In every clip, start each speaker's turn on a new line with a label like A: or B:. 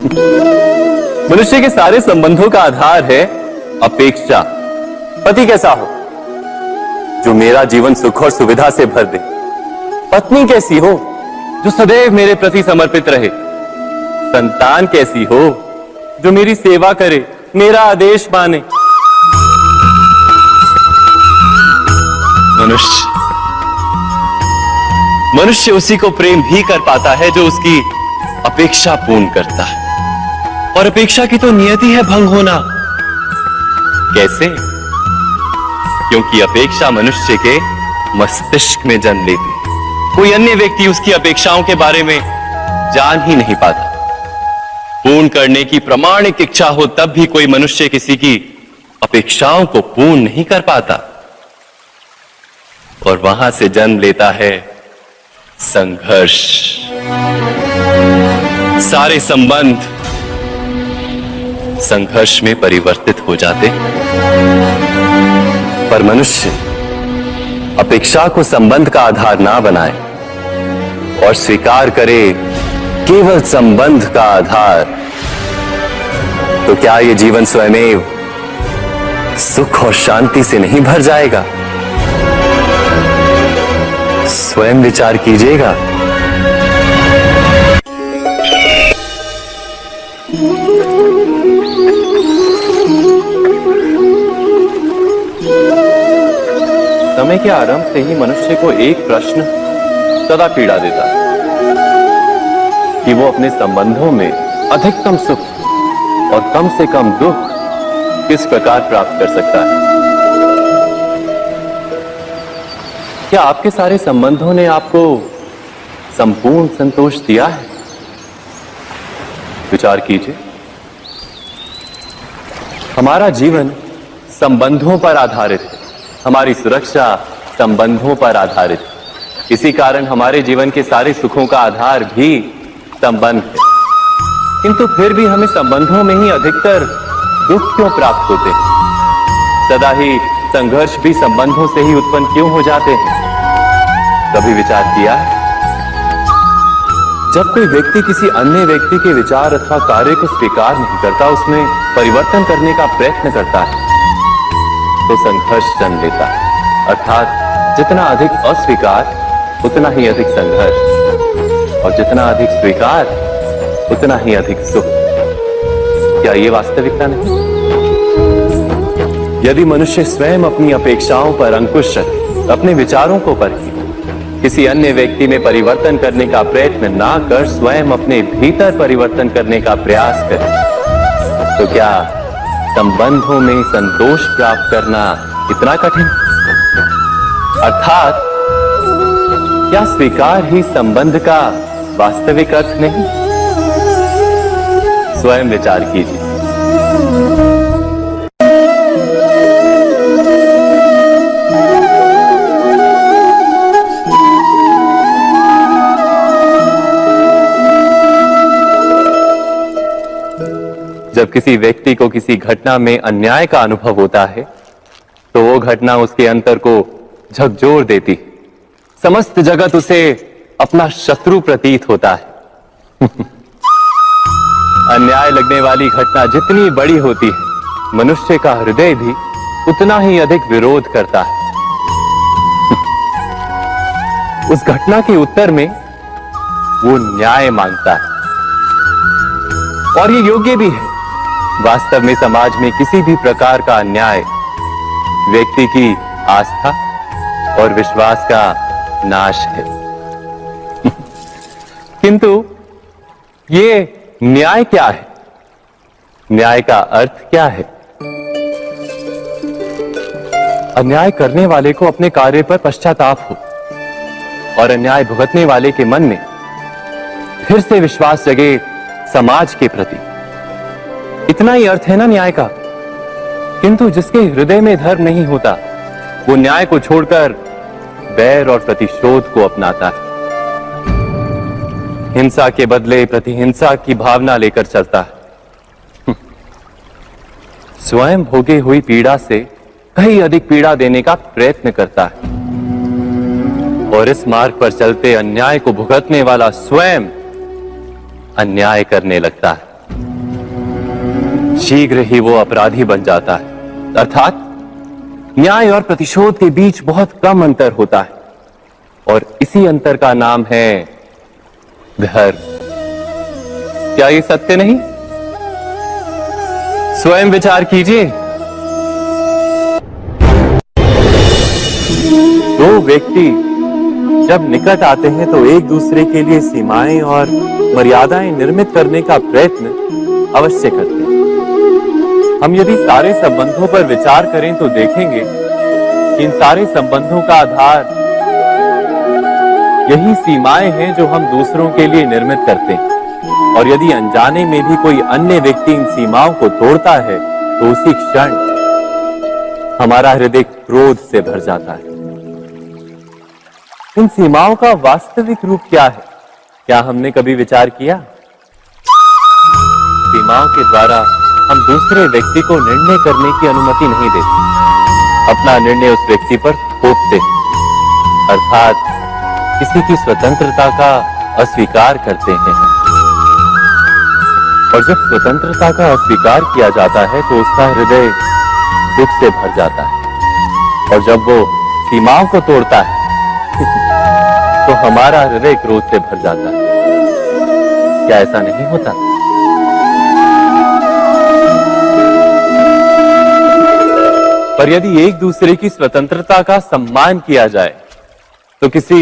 A: मनुष्य के सारे संबंधों का आधार है अपेक्षा। पति कैसा हो जो मेरा जीवन सुख और सुविधा से भर दे। पत्नी कैसी हो जो सदैव मेरे प्रति समर्पित रहे। संतान कैसी हो जो मेरी सेवा करे, मेरा आदेश माने। मनुष्य उसी को प्रेम भी कर पाता है जो उसकी अपेक्षा पूर्ण करता है, और अपेक्षा की तो नियति है भंग होना। कैसे? क्योंकि अपेक्षा मनुष्य के मस्तिष्क में जन्म लेती है। कोई अन्य व्यक्ति उसकी अपेक्षाओं के बारे में जान ही नहीं पाता। पूर्ण करने की प्रामाणिक इच्छा हो तब भी कोई मनुष्य किसी की अपेक्षाओं को पूर्ण नहीं कर पाता, और वहां से जन्म लेता है संघर्ष। सारे संबंध संघर्ष में परिवर्तित हो जाते। पर मनुष्य अपेक्षा को संबंध का आधार ना बनाए और स्वीकार करे केवल संबंध का आधार, तो क्या ये जीवन स्वयमेव सुख और शांति से नहीं भर जाएगा? स्वयं विचार कीजिएगा। समय के आरंभ से ही मनुष्य को एक प्रश्न सदा पीड़ा देता है कि वो अपने संबंधों में अधिकतम सुख और कम से कम दुख किस प्रकार प्राप्त कर सकता है। क्या आपके सारे संबंधों ने आपको संपूर्ण संतोष दिया है? विचार कीजिए। हमारा जीवन संबंधों पर आधारित है, हमारी सुरक्षा संबंधों पर आधारित है। इसी कारण हमारे जीवन के सारे सुखों का आधार भी संबंध है। किंतु फिर भी हमें संबंधों में ही अधिकतर दुख क्यों प्राप्त होते हैं? सदा ही संघर्ष भी संबंधों से ही उत्पन्न क्यों हो जाते हैं? कभी विचार किया है? जब कोई व्यक्ति किसी अन्य व्यक्ति के विचार अथवा कार्य को स्वीकार नहीं करता, उसमें परिवर्तन करने का प्रयत्न करता है, तो संघर्ष जन्म लेता है। अर्थात जितना अधिक अस्वीकार उतना ही अधिक संघर्ष, और जितना अधिक स्वीकार उतना ही अधिक सुख। क्या ये वास्तविकता नहीं? यदि मनुष्य स्वयं अपनी अपेक्षाओं पर अंकुश रखे, अपने विचारों को परखे, किसी अन्य व्यक्ति में परिवर्तन करने का प्रयत्न ना कर स्वयं अपने भीतर परिवर्तन करने का प्रयास करे, तो क्या संबंधों में संतोष प्राप्त करना इतना कठिन? अर्थात क्या स्वीकार ही संबंध का वास्तविक अर्थ नहीं? स्वयं विचार कीजिए। जब किसी व्यक्ति को किसी घटना में अन्याय का अनुभव होता है, तो वो घटना उसके अंतर को झकझोर देती। समस्त जगत उसे अपना शत्रु प्रतीत होता है। अन्याय लगने वाली घटना जितनी बड़ी होती है, मनुष्य का हृदय भी उतना ही अधिक विरोध करता है। उस घटना के उत्तर में वो न्याय मांगता है, और ये योग्य भी है। वास्तव में समाज में किसी भी प्रकार का अन्याय व्यक्ति की आस्था और विश्वास का नाश है। किंतु ये न्याय क्या है? न्याय का अर्थ क्या है? अन्याय करने वाले को अपने कार्य पर पश्चाताप हो, और अन्याय भुगतने वाले के मन में फिर से विश्वास जगे समाज के प्रति। इतना ही अर्थ है ना न्याय का। किंतु जिसके हृदय में धर्म नहीं होता, वो न्याय को छोड़कर बैर और प्रतिशोध को अपनाता है। हिंसा के बदले प्रतिहिंसा की भावना लेकर चलता है। स्वयं भोगी हुई पीड़ा से कहीं अधिक पीड़ा देने का प्रयत्न करता है, और इस मार्ग पर चलते अन्याय को भुगतने वाला स्वयं अन्याय करने लगता है। शीघ्र ही वो अपराधी बन जाता है। अर्थात न्याय और प्रतिशोध के बीच बहुत कम अंतर होता है, और इसी अंतर का नाम है धर्म। क्या ये सत्य नहीं? स्वयं विचार कीजिए। दो व्यक्ति जब निकट आते हैं तो एक दूसरे के लिए सीमाएं और मर्यादाएं निर्मित करने का प्रयत्न अवश्य करते हैं। हम यदि सारे संबंधों पर विचार करें तो देखेंगे कि इन सारे संबंधों का आधार यही सीमाएं हैं जो हम दूसरों के लिए निर्मित करते हैं। और यदि अनजाने में भी कोई अन्य व्यक्ति इन सीमाओं को तोड़ता है तो उसी क्षण हमारा हृदय क्रोध से भर जाता है। इन सीमाओं का वास्तविक रूप क्या है? क्या हमने कभी विचार किया? सीमाओं के द्वारा हम दूसरे व्यक्ति को निर्णय करने की अनुमति नहीं देते, अपना निर्णय उस व्यक्ति पर थोपते, अर्थात किसी की स्वतंत्रता का अस्वीकार करते हैं। और जब स्वतंत्रता का अस्वीकार किया जाता है तो उसका हृदय दुख से भर जाता है, और जब वो सीमाओं को तोड़ता है तो हमारा हृदय क्रोध से भर जाता है। क्या ऐसा नहीं होता? पर यदि एक दूसरे की स्वतंत्रता का सम्मान किया जाए तो किसी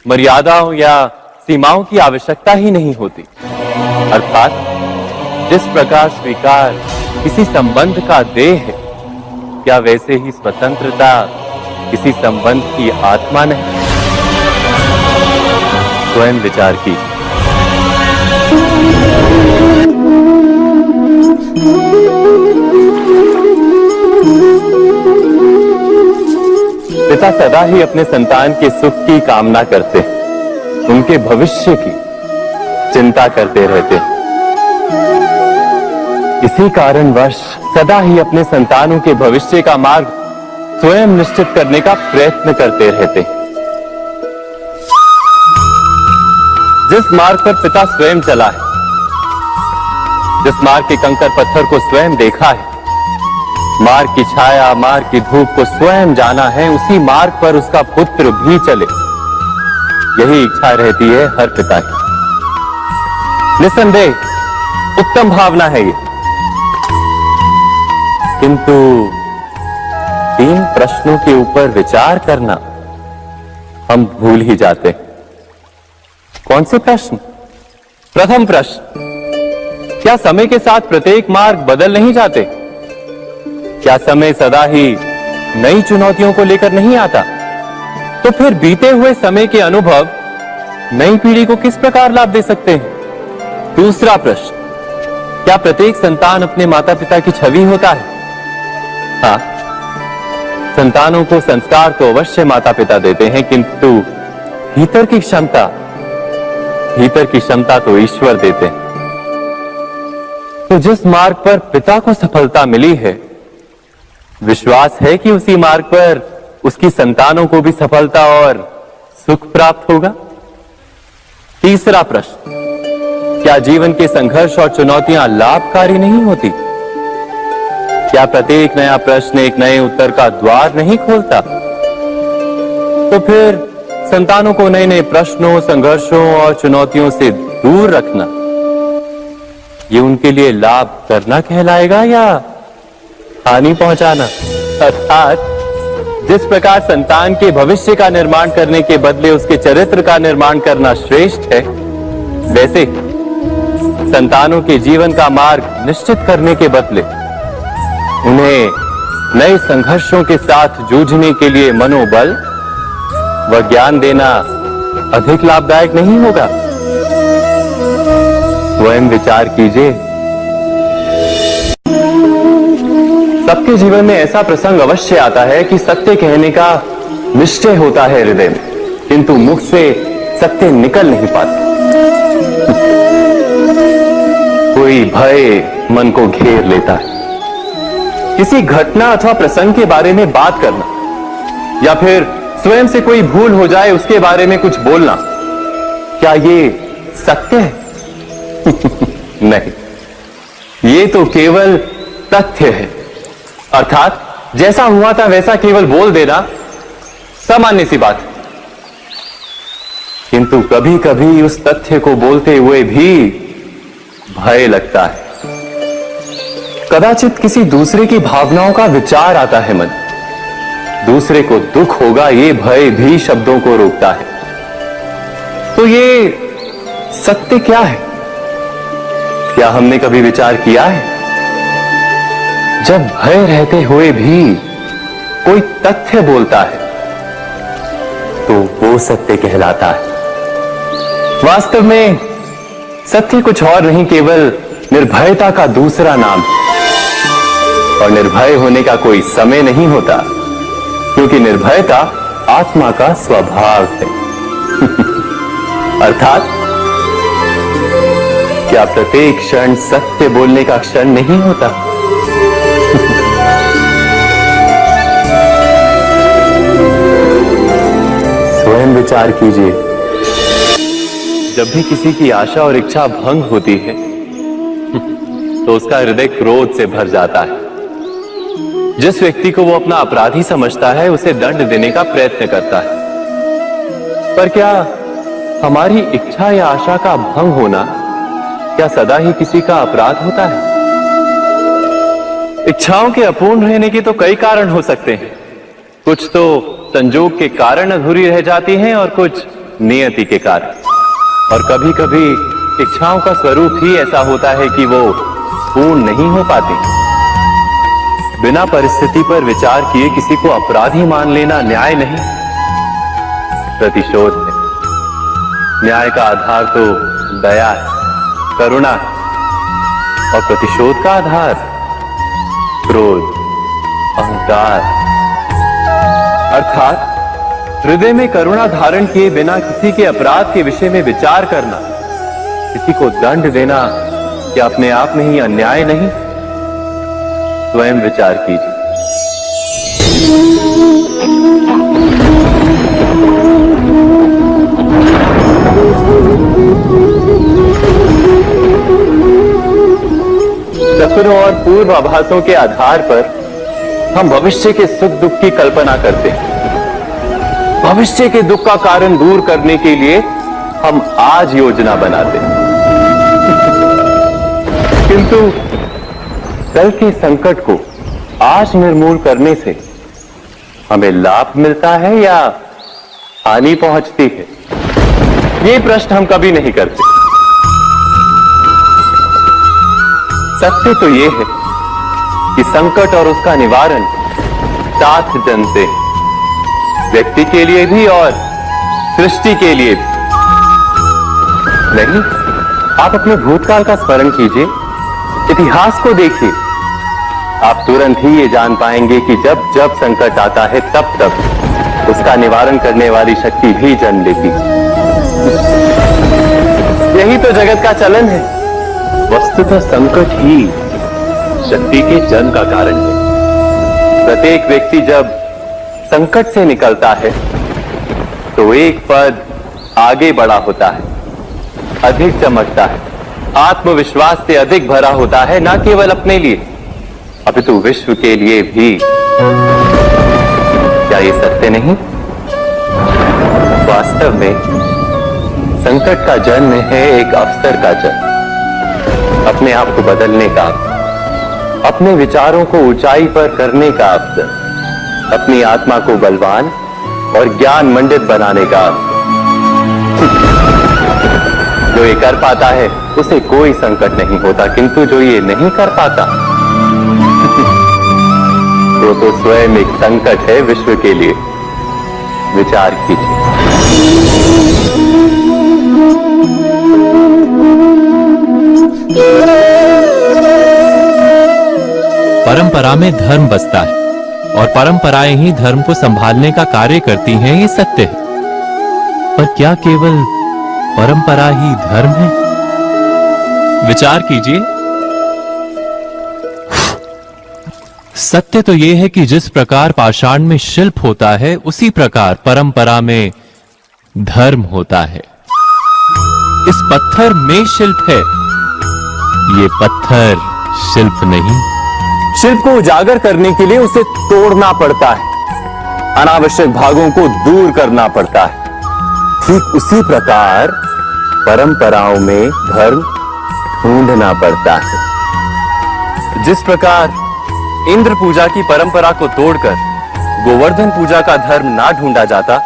A: मर्यादाओं या सीमाओं की आवश्यकता ही नहीं होती। अर्थात जिस प्रकार स्वीकार किसी संबंध का देह है, क्या वैसे ही स्वतंत्रता किसी संबंध की आत्मा नहीं? स्वयं विचार कीजिए। पिता सदा ही अपने संतान के सुख की कामना करते हैं, उनके भविष्य की चिंता करते रहते हैं। इसी कारणवश सदा ही अपने संतानों के भविष्य का मार्ग स्वयं निश्चित करने का प्रयत्न करते रहते हैं। जिस मार्ग पर पिता स्वयं चला है, जिस मार्ग के कंकर पत्थर को स्वयं देखा है, मार्ग की छाया, मार्ग की धूप को स्वयं जाना है, उसी मार्ग पर उसका पुत्र भी चले, यही इच्छा रहती है हर पिता की। निसंदेह उत्तम भावना है ये, किंतु 3 प्रश्नों के ऊपर विचार करना हम भूल ही जाते हैं। कौन से प्रश्न? प्रथम प्रश्न, क्या समय के साथ प्रत्येक मार्ग बदल नहीं जाते? क्या समय सदा ही नई चुनौतियों को लेकर नहीं आता? तो फिर बीते हुए समय के अनुभव नई पीढ़ी को किस प्रकार लाभ दे सकते हैं? दूसरा प्रश्न, क्या प्रत्येक संतान अपने माता पिता की छवि होता है? हाँ, संतानों को संस्कार तो अवश्य माता पिता देते हैं, किंतु भीतर की क्षमता तो ईश्वर देते हैं। तो जिस मार्ग पर पिता को सफलता मिली है, विश्वास है कि उसी मार्ग पर उसकी संतानों को भी सफलता और सुख प्राप्त होगा। तीसरा प्रश्न, क्या जीवन के संघर्ष और चुनौतियां लाभकारी नहीं होती? क्या प्रत्येक नया प्रश्न एक नए उत्तर का द्वार नहीं खोलता? तो फिर संतानों को नए नए प्रश्नों, संघर्षों और चुनौतियों से दूर रखना, ये उनके लिए लाभ करना कहलाएगा या हानि पहुंचाना? अर्थात जिस प्रकार संतान के भविष्य का निर्माण करने के बदले उसके चरित्र का निर्माण करना श्रेष्ठ है, वैसे संतानों के जीवन का मार्ग निश्चित करने के बदले उन्हें नए संघर्षों के साथ जूझने के लिए मनोबल व ज्ञान देना अधिक लाभदायक नहीं होगा? स्वयं विचार कीजिए। सबके जीवन में ऐसा प्रसंग अवश्य आता है कि सत्य कहने का निश्चय होता है हृदय में, किंतु मुख से सत्य निकल नहीं पाता। कोई भय मन को घेर लेता है। किसी घटना अथवा प्रसंग के बारे में बात करना या फिर स्वयं से कोई भूल हो जाए उसके बारे में कुछ बोलना, क्या ये सत्य है? नहीं, ये तो केवल तथ्य है, अर्थात जैसा हुआ था वैसा केवल बोल देना सामान्य सी बात है। किंतु कभी कभी उस तथ्य को बोलते हुए भी भय लगता है। कदाचित किसी दूसरे की भावनाओं का विचार आता है मन, दूसरे को दुख होगा ये भय भी शब्दों को रोकता है। तो ये सत्य क्या है? क्या हमने कभी विचार किया है? जब भय रहते हुए भी कोई तथ्य बोलता है तो वो सत्य कहलाता है। वास्तव में सत्य कुछ और नहीं, केवल निर्भयता का दूसरा नाम है। और निर्भय होने का कोई समय नहीं होता, क्योंकि निर्भयता आत्मा का स्वभाव है। अर्थात क्या प्रत्येक क्षण सत्य बोलने का क्षण नहीं होता? स्वयं विचार कीजिए, जब भी किसी की आशा और इच्छा भंग होती है तो उसका हृदय क्रोध से भर जाता है। जिस व्यक्ति को वो अपना अपराधी समझता है उसे दंड देने का प्रयत्न करता है। पर क्या हमारी इच्छा या आशा का भंग होना क्या सदा ही किसी का अपराध होता है? इच्छाओं के अपूर्ण रहने के तो कई कारण हो सकते हैं। कुछ तो संजोग के कारण अधूरी रह जाती हैं और कुछ नियति के कारण। और कभी कभी इच्छाओं का स्वरूप ही ऐसा होता है कि वो पूर्ण नहीं हो पाती। बिना परिस्थिति पर विचार किए किसी को अपराधी मान लेना न्याय नहीं, प्रतिशोध है। न्याय का आधार तो दया है, करुणा है, और प्रतिशोध का आधार क्रोध, अहंकार। अर्थात हृदय में करुणा धारण किए बिना किसी के अपराध के विषय में विचार करना, किसी को दंड देना, क्या अपने आप में ही अन्याय नहीं? स्वयं विचार कीजिए। सपनों और पूर्वाभासों के आधार पर हम भविष्य के सुख दुख की कल्पना करते हैं। भविष्य के दुख का कारण दूर करने के लिए हम आज योजना बनाते हैं। किंतु कल के संकट को आज निर्मूल करने से हमें लाभ मिलता है या हानि पहुंचती है? ये प्रश्न हम कभी नहीं करते। सत्य तो यह है कि संकट और उसका निवारण साथ जनते हैं, व्यक्ति के लिए भी और सृष्टि के लिए भी। नहीं, आप अपने भूतकाल का स्मरण कीजिए, इतिहास को देखिए। आप तुरंत ही ये जान पाएंगे कि जब जब संकट आता है तब तब उसका निवारण करने वाली शक्ति भी जन्म लेती है। यही तो जगत का चलन है। वस्तुतः संकट ही शक्ति के जन्म का कारण है। प्रत्येक व्यक्ति जब संकट से निकलता है तो एक पद आगे बढ़ा होता है, अधिक चमकता है, आत्मविश्वास से अधिक भरा होता है, न केवल अपने लिए अपितु विश्व के लिए भी। क्या ये सत्य नहीं? वास्तव में संकट का जन्म है एक अवसर का जन्म, अपने आप को बदलने का, अपने विचारों को ऊंचाई पर करने का अवसर, अपनी आत्मा को बलवान और ज्ञान मंडित बनाने का। जो ये कर पाता है उसे कोई संकट नहीं होता, किंतु जो ये नहीं कर पाता तो स्वयं एक संकट है विश्व के लिए। विचार कीजिए।
B: परंपरा में धर्म बसता है और परंपराएं ही धर्म को संभालने का कार्य करती हैं, ये सत्य है। पर क्या केवल परंपरा ही धर्म है? विचार कीजिए। सत्य तो यह है कि जिस प्रकार पाषाण में शिल्प होता है उसी प्रकार परंपरा में धर्म होता है। इस पत्थर में शिल्प है, ये पत्थर शिल्प नहीं।
A: शिल्प को उजागर करने के लिए उसे तोड़ना पड़ता है, अनावश्यक भागों को दूर करना पड़ता है। ठीक उसी प्रकार परंपराओं में धर्म ढूंढना पड़ता है। जिस प्रकार इंद्र पूजा की परंपरा को तोड़कर गोवर्धन पूजा का धर्म ना ढूंढा जाता,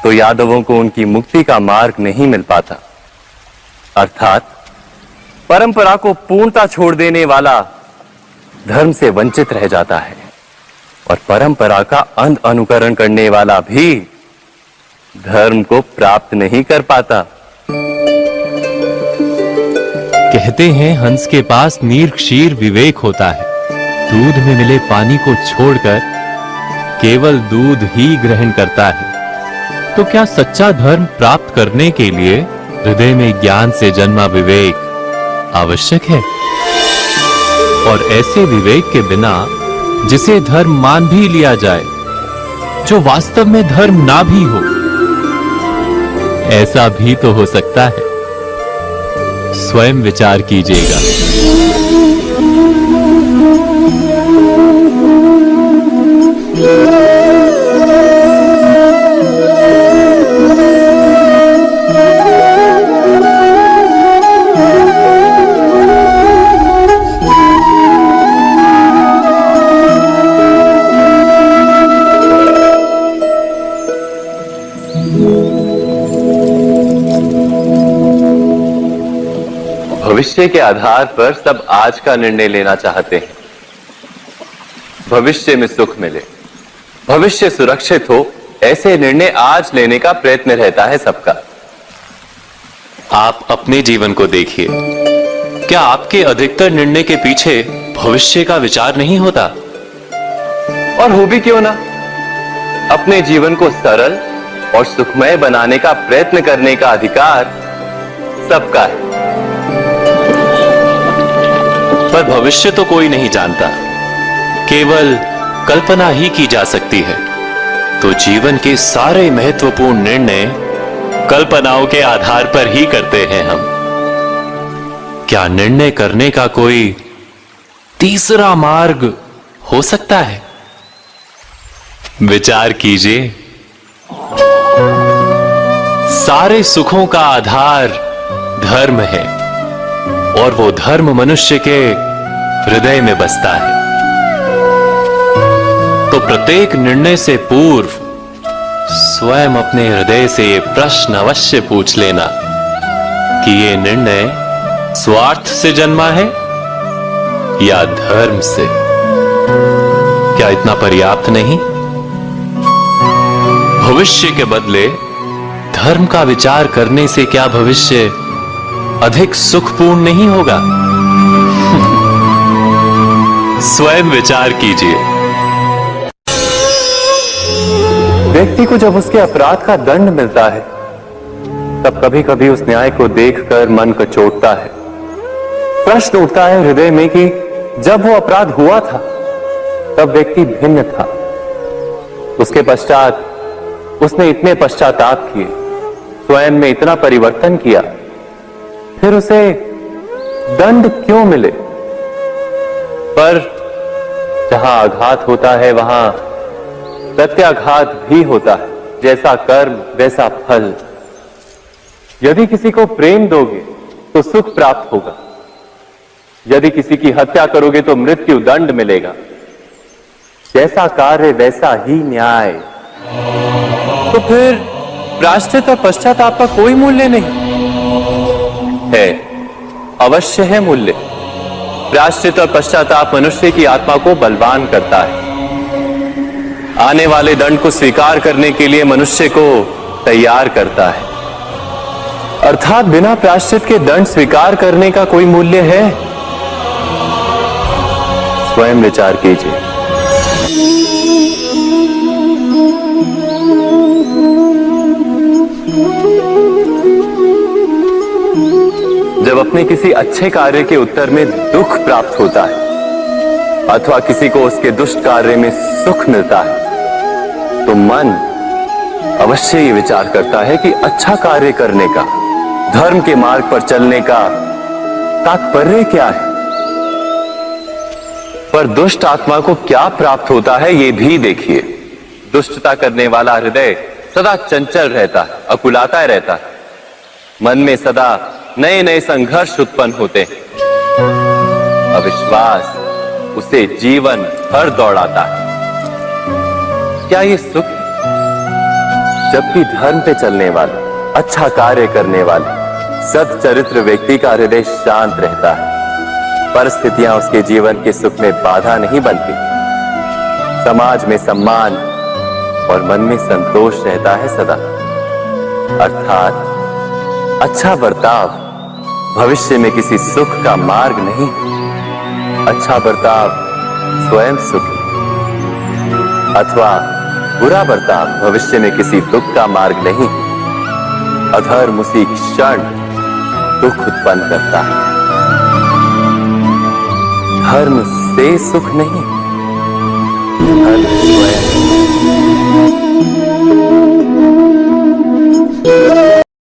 A: तो यादवों को उनकी मुक्ति का मार्ग नहीं मिल पाता। अर्थात परंपरा को पूर्णता छोड़ देने वाला धर्म से वंचित रह जाता है और परंपरा का अंध अनुकरण करने वाला भी धर्म को प्राप्त नहीं कर पाता।
B: कहते हैं हंस के पास नीर क्षीर विवेक होता है। दूध में मिले पानी को छोड़कर केवल दूध ही ग्रहण करता है। तो क्या सच्चा धर्म प्राप्त करने के लिए हृदय में ज्ञान से जन्मा विवेक आवश्यक है? और ऐसे विवेक के बिना जिसे धर्म मान भी लिया जाए, जो वास्तव में धर्म ना भी हो, ऐसा भी तो हो सकता है। स्वयं विचार कीजिएगा।
A: भविष्य के आधार पर सब आज का निर्णय लेना चाहते हैं। भविष्य में सुख मिले, भविष्य सुरक्षित हो, ऐसे निर्णय आज लेने का प्रयत्न रहता है सबका।
B: आप अपने जीवन को देखिए। क्या आपके अधिकतर निर्णय के पीछे भविष्य का विचार नहीं होता?
A: और हो भी क्यों ना, अपने जीवन को सरल और सुखमय बनाने का प्रयत्न करने का अधिकार सबका है।
B: पर भविष्य तो कोई नहीं जानता, केवल कल्पना ही की जा सकती है। तो जीवन के सारे महत्वपूर्ण निर्णय कल्पनाओं के आधार पर ही करते हैं हम। क्या निर्णय करने का कोई तीसरा मार्ग हो सकता है? विचार कीजिए। सारे सुखों का आधार धर्म है और वो धर्म मनुष्य के हृदय में बसता है। तो प्रत्येक निर्णय से पूर्व स्वयं अपने हृदय से ये प्रश्न अवश्य पूछ लेना कि ये निर्णय स्वार्थ से जन्मा है या धर्म से। क्या इतना पर्याप्त नहीं? भविष्य के बदले धर्म का विचार करने से क्या भविष्य अधिक सुखपूर्ण नहीं होगा? स्वयं विचार कीजिए।
A: व्यक्ति को जब उसके अपराध का दंड मिलता है, तब कभी कभी उस न्याय को देखकर मन कचोटता है। प्रश्न उठता है हृदय में कि जब वो अपराध हुआ था तब व्यक्ति भिन्न था। उसके पश्चात उसने इतने पश्चाताप किए, स्वयं में इतना परिवर्तन किया, फिर उसे दंड क्यों मिले? पर जहां आघात होता है वहां प्रत्याघात भी होता है। जैसा कर्म वैसा फल। यदि किसी को प्रेम दोगे तो सुख प्राप्त होगा, यदि किसी की हत्या करोगे तो मृत्यु दंड मिलेगा। जैसा कार्य वैसा ही न्याय। तो फिर प्रायश्चित और पश्चाताप का कोई मूल्य नहीं है? अवश्य है मूल्य। प्रायश्चित और पश्चाताप मनुष्य की आत्मा को बलवान करता है। आने वाले दंड को स्वीकार करने के लिए मनुष्य को तैयार करता है। अर्थात बिना प्रायश्चित के दंड स्वीकार करने का कोई मूल्य है? स्वयं विचार कीजिए। जब अपने किसी अच्छे कार्य के उत्तर में दुख प्राप्त होता है अथवा किसी को उसके दुष्ट कार्य में सुख मिलता है, तो मन अवश्य ये विचार करता है कि अच्छा कार्य करने का, धर्म के मार्ग पर चलने का तात्पर्य क्या है। पर दुष्ट आत्मा को क्या प्राप्त होता है ये भी देखिए। दुष्टता करने वाला हृदय सदा चंचल रहता है, अकुलाता रहता है। मन में सदा नए नए संघर्ष उत्पन्न होते हैं। अविश्वास उसे जीवन भर दौड़ाता है। क्या ये सुख है? जब भी धर्म पे चलने वाले, अच्छा कार्य करने वाले, सच्चरित्र व्यक्ति का हृदय शांत रहता है। परिस्थितियां उसके जीवन के सुख में बाधा नहीं बनती। समाज में सम्मान और मन में संतोष रहता है सदा। अर्थात अच्छा बर्ताव भविष्य में किसी सुख का मार्ग नहीं। अच्छा बर्ताव स्वयं सुख अथवा बुरा बर्ताव भविष्य में किसी दुख का मार्ग नहीं। अधर्म उसी क्षण दुख उत्पन्न करता है। धर्म से सुख नहीं, धर्म स्वयं।